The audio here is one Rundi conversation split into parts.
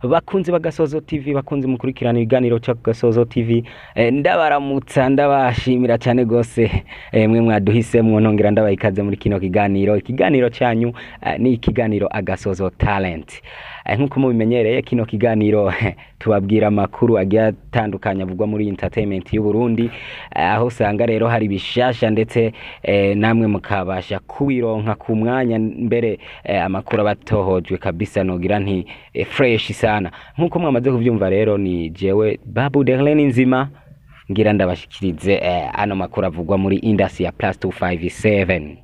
bakunzi bagasozo TV, bakunzi mukurikirana ibiganiro cyo gasozo TV, ndabaramutsa ndabashimira cyane gose mwe mwaduhisemwe, nongera ndabayikaze muri kino ikiganiro cyanyu ni ikiganiro agasozo talent. Nkuko mubimenyereye kino kiganiro tubabwira amakuru agiye atandukanye avugwa muri entertainment y'u Burundi, aho usanga rero hari bishasha ndetse namwe mukabasha kubironka ku mwanya mbere, amakuru abatohojwe kabisa nogira nti fresh sana. Nkuko mwamaze kuvyumva rero ni jewe Babu Derlene nzima ngira ndabashikirize ano makuru avugwa muri industry ya +257.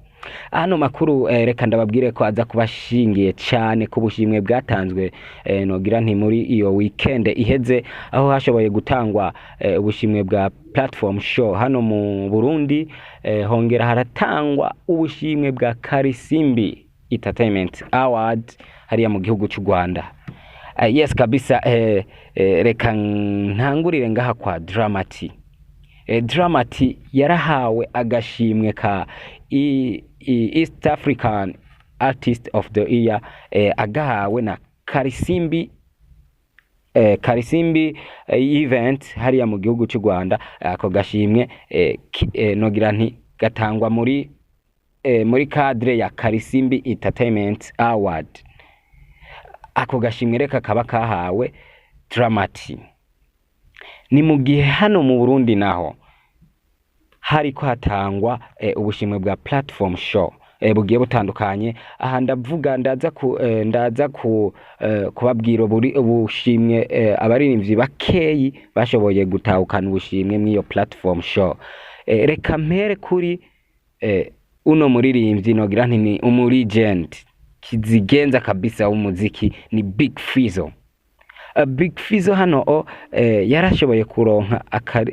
Ano makuru reka ndababwire ko aza kubashingiye cyane ku bushimwe bwatanzwe nogira nti muri iyo weekend iheze, aho hashoboye gutangwa ubushimwe bwa platform show hano mu Burundi. Hongera haratangwa ubushimwe bwa Karisimbi Entertainment Award hariya mu gihugu cy'u Rwanda. Yes kabisa, reka ntangurire ngaha kwa DramaT. DramaT yarahawe agashimwe ka East African Artist of the Year, agahawe na Karisimbi event hariya mu gihugu cy'u Rwanda. Ako gashimwe nogira nti gatangwa muri cadre ya Karisimbi Entertainment Award. Ako gashimwe reka kaba kahawe DramaT ni mu gihe hano mu Burundi naho hari ko hatangwa ubushimwe bwa platform show bugiye butandukanye. Aha ndavuga ndaza kubabwira ubushimwe abaririmbyi bakeyi bashoboye gutahukana ubushimwe mw'iyo platform show. Reka mpere kuri uno muririmbyi nogira nti ni umulegend kizigenza kabisa w'umuziki, ni Big Fizzo. Big Fizzo hano yarashoboye kuronka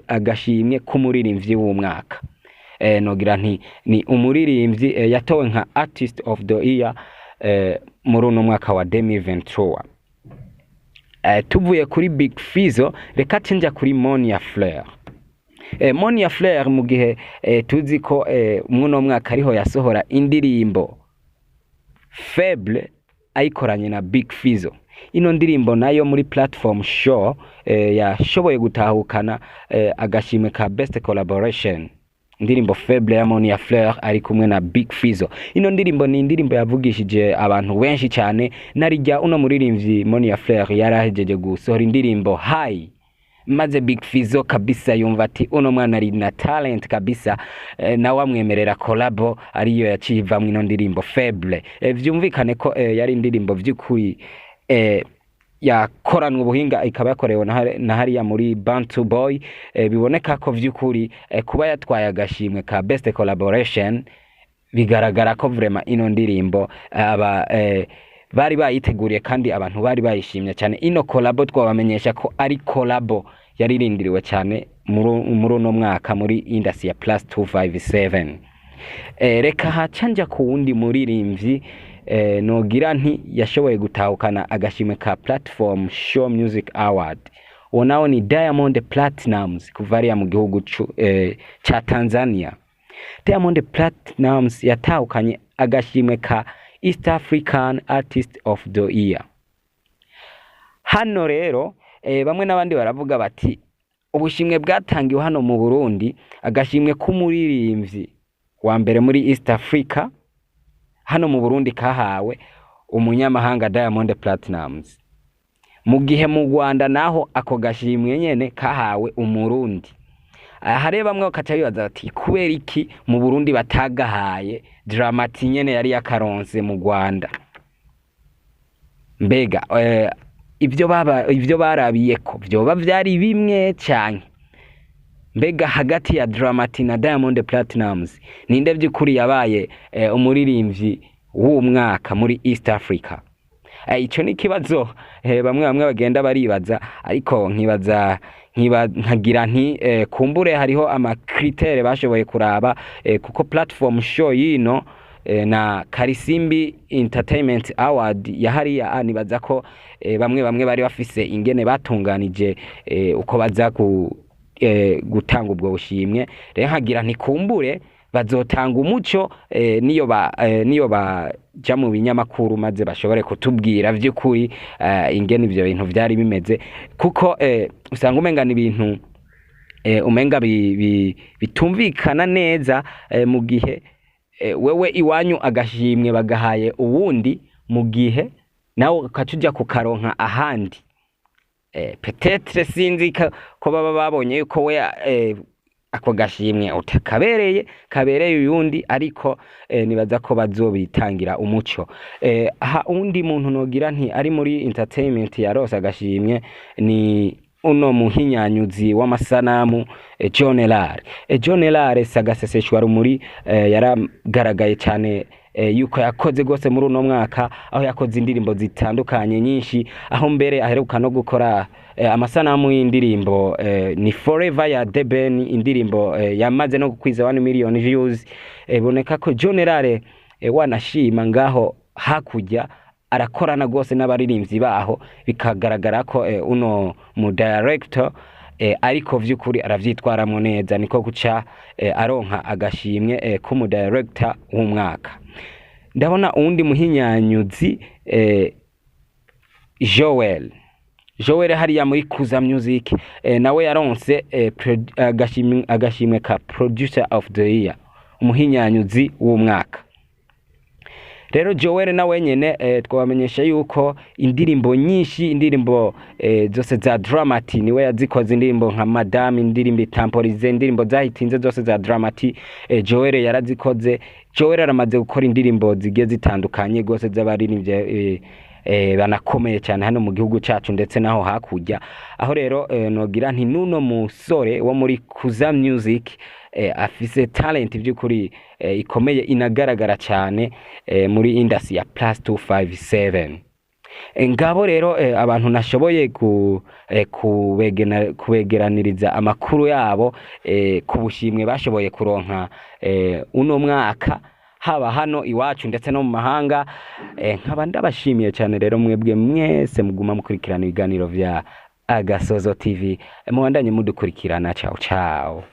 agashimwe k'umuririmbyi w'umwaka. Nogira nti ni umuririmbyi yatowe nka Artist of the Year muri uno mwaka wa 2023. Tuvuye kuri Big Fizzo, reka tinja kuri Monia Fleur. Monia Fleur mu gihe tuzi ko muno mwaka ariho yasohora indirimbo Faible ayikoranye na Big Fizzo. Ino ndirimbo nayo muri platform show yashoboye gutahukana agashimwe ka best collaboration, indirimbo Faible ya Monia Fleur ari kumwe na Big Fizzo. Ino ndirimbo ni indirimbo yavugishije abantu benshi cyane, narijya uno muririmbyi Monia Fleur yarahejeje gusohora indirimbo High, maze Big Fizzo kabisa yumva ati uno mwana ari na talent kabisa, na wamwemerera collabo ariyo yaciva mu ino ndirimbo Faible. Vyumvikane ko yari indirimbo vyukuri yakoranwe ubuhinga, ikaba yakorewe na hariya muri Bantu Boy. Biboneka ko vyukuri kuba yatwaye agashimwe ka best collaboration, bigaragara ko vraiment ino ndirimbo bari bayiteguriye kandi abantu bari bayishimye cyane. Ino collabo twabamenyesha ko ari collabo yaririndiriwe cyane muri uno mwaka muri industry ya +257. Reka hacanja ku wundi muririmbyi nogira nti yashoboye gutahukana agashimwe ka platform show music award. Onao ni Diamond Platnumz kuvaria mu gihugu cha Tanzania. Diamond Platnumz yatahukanye agashimwe ka East African Artist of the Year. Hano rero bamwe n'abandi baravuga bati ubushimwe bwatangiwe hano mu Burundi, agashimwe k'umuririmbyi wa mbere muri East Africa hano mu Burundi kahawe umunyamahanga Diamond Platnumz, mu gihe mu Rwanda naho ako gashimwe nyene kahawe umurundi. Hare bamwe bakacabibaza bati kubera iki mu Burundi batagahaye DramaT nyene yari yakaronse mu Rwanda? Mbega ivyo barabiye ko vyoba vyari bimwe cyane? Mbega hagati ya DramaT na Diamond Platnumz ninde vyukuri yabaye umuririmbyi w'umwaka muri East Africa? Ico ni kibazo bamwe bagenda baribaza, ariko nkagira nti kumbure hariho amakritere bashoboye kuraba, kuko platform show yino na Karisimbi Entertainment Award yahariya nibaza ko bamwe bari bafise ingene batunganije uko baza gutanga ubwo bushimwe. Rero nkagira nti kumbure bazotanga umuco niyo baja mu binyamakuru maze bashobore kutubwira vy'ukuri ingene ivyo bintu vyari bimeze kuko usanga umenga ni ibintu umenga bitumvikana neza mu gihe wewe iwanyu agashimwe bagahaye uwundi mu gihe nawe ukacuja kukaronka ahandi peut-être sinzi ko baba babonye yuko we ako gashimwe utakabereye kabereye uyundi ariko nibaza ko bazobitangira umuco aha undi muntu nogira nti ari muri entertainment ya Rose agashimwe ni uno muhinyanyuzi w'amasanamu Joell Elart sagaseseshwa rumuri yaragaragaye cyane yuko yakoze gose muri uno mwaka aho yakoze indirimbo zitandukanye nyinshi aho mbere aheruka no gukora amasanamu y'indirimbo ni Forever ya Deben indirimbo yamaze no gukwiza 1 million views boneka ko Joell Elart wanashima ngaho hakujya arakorana gose n'abaririmbyi baho bikagaragara ko uno mu director ariko vyukuri aravyitwaramwo neza niko guca aronka agashimwe ku mu director w'umwaka. Ndabona uwundi muhinyanyuzi Joell hariya muri Kuza Music nawe yaronse agashimwe ka producer of the year umuhinyanyuzi w'umwaka. Rero Joell nawe nyene twabamenyesha yuko indirimbo nyinshi indirimbo zose za DramaT niwe yazikoze indirimbo nka Madame indirimbo Temporize indirimbo zahitinze zose za DramaT Joell yarazikoze. Joell aramaze gukora indirimbo zigiye zitandukanye gose z'abaririmbye banakomeye cyane hano mu gihugu cyacu ndetse naho hakujya aho rero nogira nti nuno musore wo muri Kuza Music afise talent by'ukuri ikomeye inagaragara cyane muri industry ya +257 ngabo rero abantu nashoboye kubegeraniriza amakuru yabo ku Bushimwe bashoboye kuronka uno mwaka haba hano iwacu ndetse no mu mahanga nkaba ndabashimiye cyane rero mwebwe mwese muguma mukurikirana ibiganiro vya Agasozo TV muwandanye mudukurikirana ciao